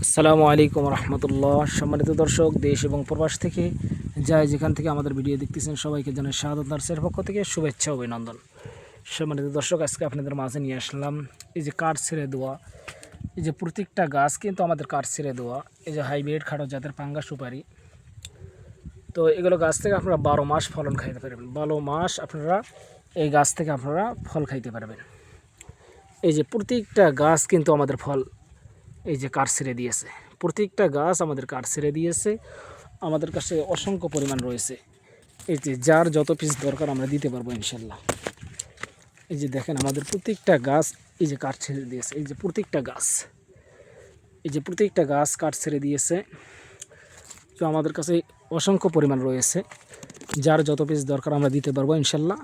আসসালামু আলাইকুম রহমতুল্লাহ। সম্মানিত দর্শক, দেশ এবং প্রবাস থেকে যাই যেখান থেকে আমাদের ভিডিও দেখতেছেন সবাইকে জানাই শাহাদাত নার্সের পক্ষ থেকে শুভেচ্ছা অভিনন্দন। সম্মানিত দর্শক, আজকে আপনাদের মাঝে নিয়ে আসলাম এই যে কাঠ ছেড়ে দেওয়া, এই যে প্রত্যেকটা গাছ কিন্তু আমাদের কাঠ ছেড়ে দেওয়া, এই যে হাইব্রিড খাটো জাতের পাঙ্গা সুপারি। তো এগুলো গাছ থেকে আপনারা 12 মাস ফলন খাইতে পারবেন। 12 মাস আপনারা এই গাছ থেকে আপনারা ফল খাইতে পারবেন। এই যে প্রত্যেকটা গাছ কিন্তু আমাদের ফল এই যে কাঠ ছেড়ে দিয়েছে, প্রত্যেকটা গাছ আমাদের কাঠ ছেড়ে দিয়েছে। আমাদের কাছে অসংখ্য পরিমাণ রয়েছে। এই যে যার যত পিস দরকার আমরা দিতে পারবো ইনশাল্লাহ। এই যে দেখেন আমাদের প্রত্যেকটা গাছ এই যে কাঠ ছেড়ে দিয়েছে, এই যে প্রত্যেকটা গাছ, এই যে প্রত্যেকটা গাছ কাঠ ছেড়ে দিয়েছে। তো আমাদের কাছে অসংখ্য পরিমাণ রয়েছে, যার যত পিস দরকার আমরা দিতে পারবো ইনশাল্লাহ।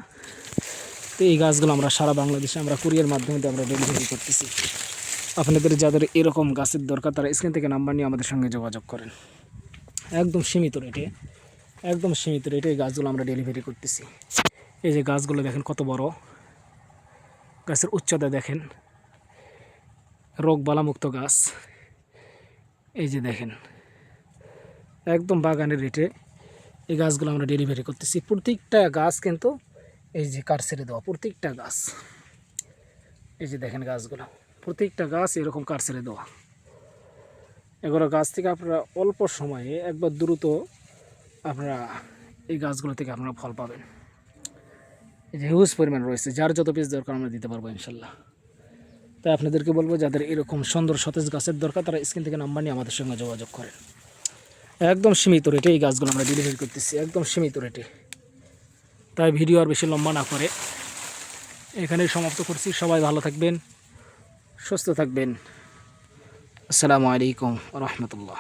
তো এই গাছগুলো আমরা সারা বাংলাদেশে আমরা কুরিয়ার মাধ্যমে আমরা ডেলিভারি করতেছি। আপনাদের যাদের এরকম গাছের দরকার তারা স্ক্রিন থেকে নাম্বার নিয়ে আমাদের সঙ্গে যোগাযোগ করেন। একদম সীমিত রেটে, একদম সীমিত রেটে এই গাছগুলো আমরা ডেলিভারি করতেছি। এই যে গাছগুলো দেখেন কত বড়, গাছের উচ্চতা দেখেন, রোগবালামুক্ত গাছ। এই যে দেখেন একদম বাগানের রেটে এই গাছগুলো আমরা ডেলিভারি করতেছি। প্রত্যেকটা গাছ কিন্তু এই যে কাঠ ছেড়ে দেওয়া, প্রত্যেকটা গাছ। এই যে দেখেন গাছগুলো, প্রত্যেকটা গাছ এরকম কাঠ ছেড়ে দেওয়া। এগুলো গাছ থেকে আপনারা অল্প সময়ে একবার দ্রুত আপনারা এই গাছগুলো থেকে আপনারা ফল পাবেন। এই যে হিউজ পরিমাণ রয়েছে, যার যত পিস দরকার আমরা দিতে পারবো ইনশাল্লাহ। তাই আপনাদেরকে বলবো যাদের এরকম সুন্দর সতেজ গাছের দরকার তারা স্ক্রিন থেকে নাম্বার নিয়ে আমাদের সঙ্গে যোগাযোগ করেন। একদম সীমিত রেটে এই গাছগুলো আমরা ডেলিভারি করতেছি, একদম সীমিত রেটে। তাই ভিডিও আর বেশি লম্বা না করে এখানেই সমাপ্ত করছি। সবাই ভালো থাকবেন, সুস্থ থাকবেন। আসসালামু আলাইকুম রহমতুল্লাহ।